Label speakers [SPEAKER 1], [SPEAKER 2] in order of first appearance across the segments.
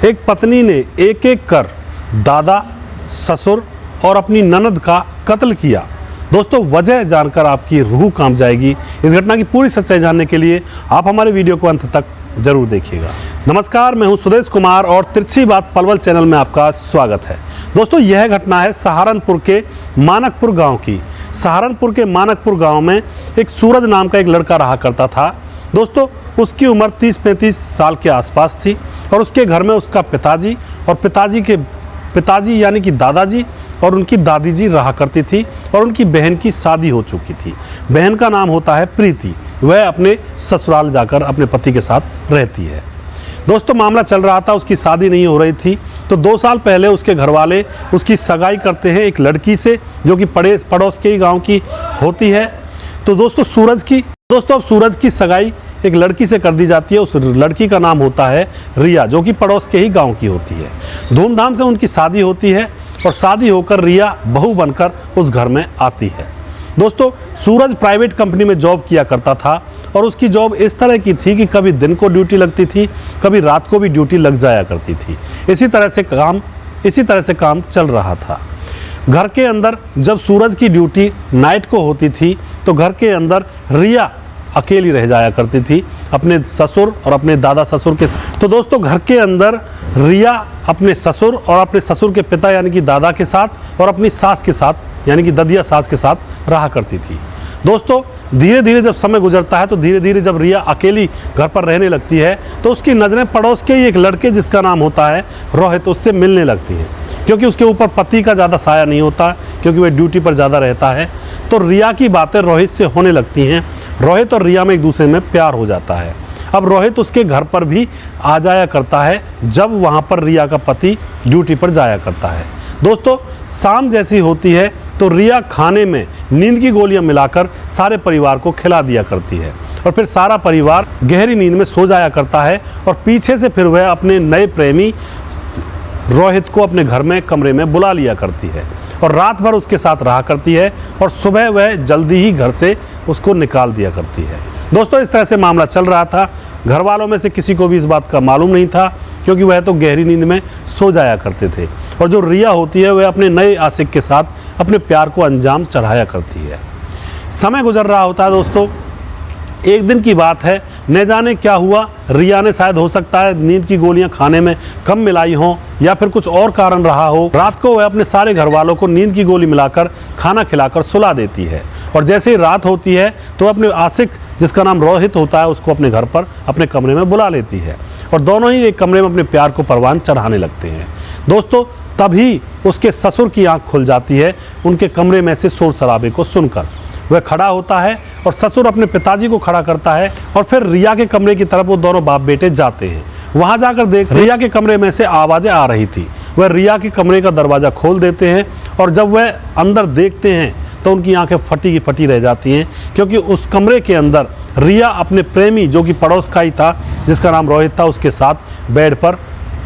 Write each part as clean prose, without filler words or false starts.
[SPEAKER 1] एक पत्नी ने एक एक कर दादा, ससुर और अपनी ननद का कत्ल किया। दोस्तों, वजह जानकर आपकी रूह कांप जाएगी। इस घटना की पूरी सच्चाई जानने के लिए आप हमारे वीडियो को अंत तक जरूर देखिएगा। नमस्कार, मैं हूं सुदेश कुमार और तिरछी बात पलवल चैनल में आपका स्वागत है। दोस्तों, यह घटना है सहारनपुर के मानकपुर गांव की। सहारनपुर के मानकपुर गांव में एक सूरज नाम का एक लड़का रहा करता था। दोस्तों, उसकी उम्र 30-35 साल के आसपास थी और उसके घर में उसका पिताजी और पिताजी के पिताजी यानी कि दादाजी और उनकी दादी जी रहा करती थी और उनकी बहन की शादी हो चुकी थी। बहन का नाम होता है प्रीति। वह अपने ससुराल जाकर अपने पति के साथ रहती है। दोस्तों, मामला चल रहा था, उसकी शादी नहीं हो रही थी, तो 2 साल पहले उसके घर वाले उसकी सगाई करते हैं एक लड़की से जो कि पड़ोस के ही गाँव की होती है। तो दोस्तों, अब सूरज की सगाई एक लड़की से कर दी जाती है। उस लड़की का नाम होता है रिया, जो कि पड़ोस के ही गांव की होती है। धूमधाम से उनकी शादी होती है और शादी होकर रिया बहू बनकर उस घर में आती है। दोस्तों, सूरज प्राइवेट कंपनी में जॉब किया करता था और उसकी जॉब इस तरह की थी कि कभी दिन को ड्यूटी लगती थी, कभी रात को भी ड्यूटी लग जाया करती थी। इसी तरह से काम चल रहा था। घर के अंदर जब सूरज की ड्यूटी नाइट को होती थी तो घर के अंदर रिया अकेली रह जाया करती थी अपने ससुर और अपने दादा ससुर के साथ। तो दोस्तों, घर के अंदर रिया अपने ससुर और अपने ससुर के पिता यानी कि दादा के साथ और अपनी सास के साथ यानी कि ददिया सास के साथ रहा करती थी। दोस्तों, धीरे धीरे जब समय गुजरता है तो धीरे धीरे जब रिया अकेली घर पर रहने लगती है तो उसकी नज़रें पड़ोस के ही एक लड़के जिसका नाम होता है रोहित, उससे मिलने लगती हैं। क्योंकि उसके ऊपर पति का ज़्यादा साया नहीं होता, क्योंकि वह ड्यूटी पर ज़्यादा रहता है। तो रिया की बातें रोहित से होने लगती हैं। रोहित और रिया में एक दूसरे में प्यार हो जाता है। अब रोहित उसके घर पर भी आ जाया करता है जब वहाँ पर रिया का पति ड्यूटी पर जाया करता है। दोस्तों, शाम जैसी होती है तो रिया खाने में नींद की गोलियां मिलाकर सारे परिवार को खिला दिया करती है और फिर सारा परिवार गहरी नींद में सो जाया करता है और पीछे से फिर वह अपने नए प्रेमी रोहित को अपने घर में कमरे में बुला लिया करती है और रात भर उसके साथ रहा करती है और सुबह वह जल्दी ही घर से उसको निकाल दिया करती है। दोस्तों, इस तरह से मामला चल रहा था। घर वालों में से किसी को भी इस बात का मालूम नहीं था, क्योंकि वह तो गहरी नींद में सो जाया करते थे और जो रिया होती है वह अपने नए आशिक के साथ अपने प्यार को अंजाम चढ़ाया करती है। समय गुजर रहा होता है। दोस्तों, एक दिन की बात है, न जाने क्या हुआ, रिया ने शायद हो सकता है नींद की गोलियां खाने में कम मिलाई हों या फिर कुछ और कारण रहा हो। रात को वह अपने सारे घर वालों को नींद की गोली मिलाकर खाना खिलाकर सुला देती है और जैसे ही रात होती है तो अपने आशिक जिसका नाम रोहित होता है उसको अपने घर पर अपने कमरे में बुला लेती है और दोनों ही एक कमरे में अपने प्यार को परवान चढ़ाने लगते हैं। दोस्तों, तभी उसके ससुर की आंख खुल जाती है उनके कमरे में से शोर शराबे को सुनकर। वह खड़ा होता है और ससुर अपने पिताजी को खड़ा करता है और फिर रिया के कमरे की तरफ वो दोनों बाप बेटे जाते हैं। वहां जाकर देख रिया के कमरे में से आवाज़ें आ रही थी। वह रिया के कमरे का दरवाज़ा खोल देते हैं और जब वह अंदर देखते हैं तो उनकी आंखें फटी की फटी रह जाती हैं, क्योंकि उस कमरे के अंदर रिया अपने प्रेमी जो कि पड़ोस का ही था जिसका नाम रोहित था उसके साथ बेड पर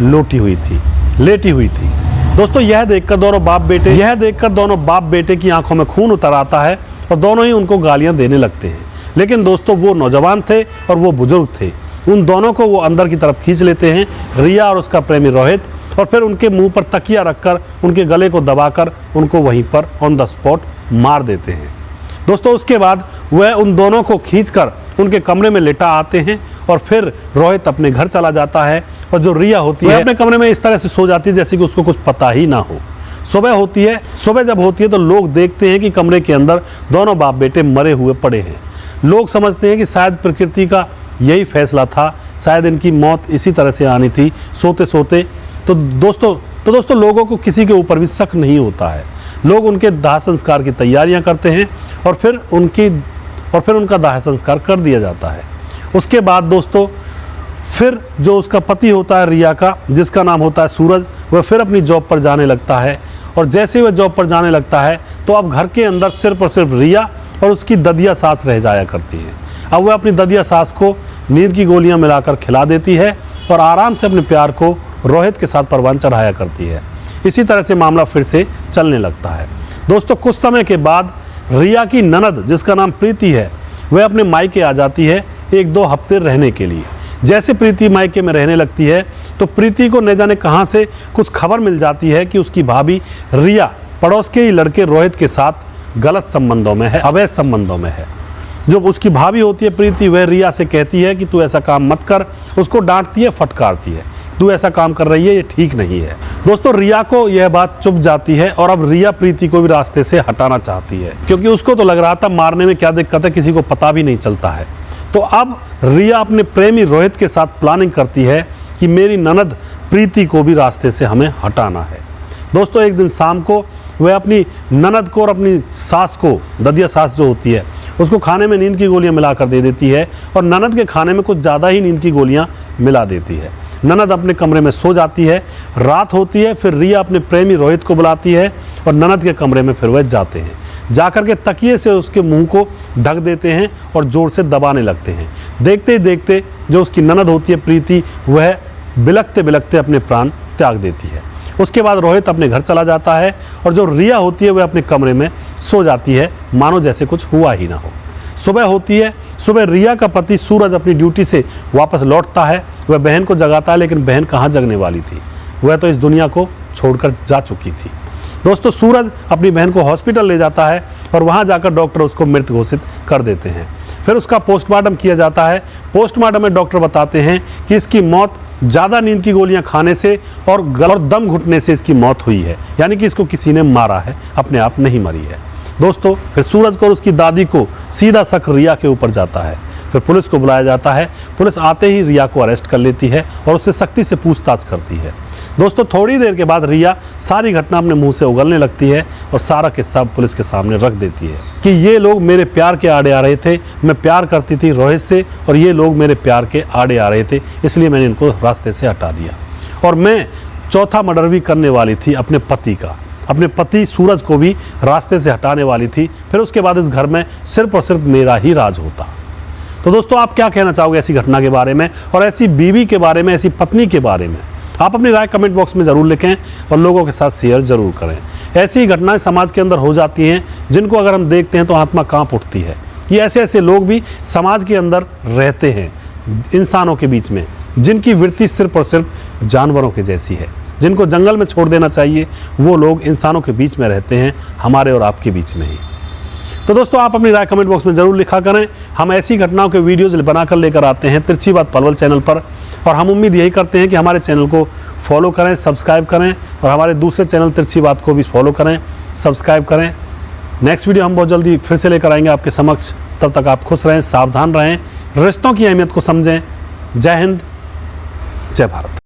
[SPEAKER 1] लेटी हुई थी। दोस्तों, यह देखकर दोनों बाप बेटे की आंखों में खून उतर आता है और दोनों ही उनको गालियां देने लगते हैं। लेकिन दोस्तों, वो नौजवान थे और वो बुजुर्ग थे। उन दोनों को वो अंदर की तरफ खींच लेते हैं, रिया और उसका प्रेमी रोहित, और फिर उनके मुंह पर तकिया रखकर उनके गले को दबाकर उनको वहीं पर ऑन द स्पॉट मार देते हैं। दोस्तों, उसके बाद वह उन दोनों को खींचकर उनके कमरे में लेटा आते हैं और फिर रोहित अपने घर चला जाता है और जो रिया होती है अपने कमरे में इस तरह से सो जाती है जैसे कि उसको कुछ पता ही ना हो। सुबह जब होती है तो लोग देखते हैं कि कमरे के अंदर दोनों बाप बेटे मरे हुए पड़े हैं। लोग समझते हैं कि शायद प्रकृति का यही फैसला था, शायद इनकी मौत इसी तरह से आनी थी सोते सोते। तो दोस्तों लोगों को किसी के ऊपर भी शक नहीं होता है। लोग उनके दाह संस्कार की तैयारियां करते हैं और फिर उनका दाह संस्कार कर दिया जाता है। उसके बाद दोस्तों फिर जो उसका पति होता है रिया का, जिसका नाम होता है सूरज, वह फिर अपनी जॉब पर जाने लगता है और जैसे ही वह जॉब पर जाने लगता है तो अब घर के अंदर सिर्फ और सिर्फ रिया और उसकी ददिया सास रह जाया करती है। अब वह अपनी ददिया सास को नींद की गोलियां मिलाकर खिला देती है और आराम से अपने प्यार को रोहित के साथ परवान चढ़ाया करती है। इसी तरह से मामला फिर से चलने लगता है। दोस्तों, कुछ समय के बाद रिया की ननद जिसका नाम प्रीति है वह अपने मायके आ जाती है 1-2 हफ्ते रहने के लिए। जैसे प्रीति मायके में रहने लगती है तो प्रीति को न जाने कहां से कुछ खबर मिल जाती है कि उसकी भाभी रिया पड़ोस के ही लड़के रोहित के साथ गलत संबंधों में है, अवैध संबंधों में है। जो उसकी भाभी होती है प्रीति, वह रिया से कहती है कि तू ऐसा काम मत कर, उसको डांटती है, फटकारती है, तू ऐसा काम कर रही है, ये ठीक नहीं है। दोस्तों रिया को यह बात चुभ जाती है और अब रिया प्रीति को भी रास्ते से हटाना चाहती है, क्योंकि उसको तो लग रहा था मारने में क्या दिक्कत है, किसी को पता भी नहीं चलता है। तो अब रिया अपने प्रेमी रोहित के साथ प्लानिंग करती है कि मेरी ननद प्रीति को भी रास्ते से हमें हटाना है। दोस्तों एक दिन शाम को वह अपनी ननद को और अपनी सास को, ददिया सास जो होती है, उसको खाने में नींद की गोलियां मिलाकर दे देती है और ननद के खाने में कुछ ज़्यादा ही नींद की गोलियां मिला देती है। ननद अपने कमरे में सो जाती है। रात होती है, फिर रिया अपने प्रेमी रोहित को बुलाती है और ननद के कमरे में फिर वह जाते हैं। जाकर के तकिए से उसके मुंह को ढक देते हैं और ज़ोर से दबाने लगते हैं। देखते ही देखते जो उसकी ननद होती है प्रीति, वह बिलखते बिलखते अपने प्राण त्याग देती है। उसके बाद रोहित अपने घर चला जाता है और जो रिया होती है वह अपने कमरे में सो जाती है, मानो जैसे कुछ हुआ ही ना हो। सुबह होती है। सुबह रिया का पति सूरज अपनी ड्यूटी से वापस लौटता है। वह बहन को जगाता है, लेकिन बहन कहाँ जगने वाली थी, वह तो इस दुनिया को छोड़कर जा चुकी थी। दोस्तों सूरज अपनी बहन को हॉस्पिटल ले जाता है और वहाँ जाकर डॉक्टर उसको मृत घोषित कर देते हैं। फिर उसका पोस्टमार्टम किया जाता है। पोस्टमार्टम में डॉक्टर बताते हैं कि इसकी मौत ज़्यादा नींद की गोलियां खाने से और दम घुटने से इसकी मौत हुई है, यानी कि इसको किसी ने मारा है, अपने आप नहीं मरी है। दोस्तों फिर सूरज को और उसकी दादी को सीधा शक रिया के ऊपर जाता है। फिर पुलिस को बुलाया जाता है। पुलिस आते ही रिया को अरेस्ट कर लेती है और उससे सख्ती से पूछताछ करती है। दोस्तों थोड़ी देर के बाद रिया सारी घटना अपने मुंह से उगलने लगती है और सारा किस्सा पुलिस के सामने रख देती है कि ये लोग मेरे प्यार के आड़े आ रहे थे, मैं प्यार करती थी रोहित से और ये लोग मेरे प्यार के आड़े आ रहे थे, इसलिए मैंने इनको रास्ते से हटा दिया। और मैं चौथा मर्डर भी करने वाली थी अपने पति का, अपने पति सूरज को भी रास्ते से हटाने वाली थी। फिर उसके बाद इस घर में सिर्फ और सिर्फ मेरा ही राज होता। तो दोस्तों आप क्या कहना चाहोगे ऐसी घटना के बारे में और ऐसी बीवी के बारे में, ऐसी पत्नी के बारे में? आप अपनी राय कमेंट बॉक्स में ज़रूर लिखें और लोगों के साथ शेयर ज़रूर करें। ऐसी घटनाएं समाज के अंदर हो जाती हैं जिनको अगर हम देखते हैं तो आत्मा कांप उठती है कि ऐसे ऐसे लोग भी समाज के अंदर रहते हैं, इंसानों के बीच में, जिनकी वृत्ति सिर्फ और सिर्फ जानवरों के जैसी है, जिनको जंगल में छोड़ देना चाहिए, वो लोग इंसानों के बीच में रहते हैं, हमारे और आपके बीच में ही। तो दोस्तों आप अपनी राय कमेंट बॉक्स में ज़रूर लिखा करें। हम ऐसी घटनाओं के वीडियोज़ बनाकर लेकर आते हैं तिरछी बात पलवल चैनल पर, और हम उम्मीद यही करते हैं कि हमारे चैनल को फॉलो करें, सब्सक्राइब करें और हमारे दूसरे चैनल तिरछी बात को भी फॉलो करें, सब्सक्राइब करें। नेक्स्ट वीडियो हम बहुत जल्दी फिर से लेकर आएंगे आपके समक्ष। तब तक आप खुश रहें, सावधान रहें, रिश्तों की अहमियत को समझें। जय हिंद, जय भारत।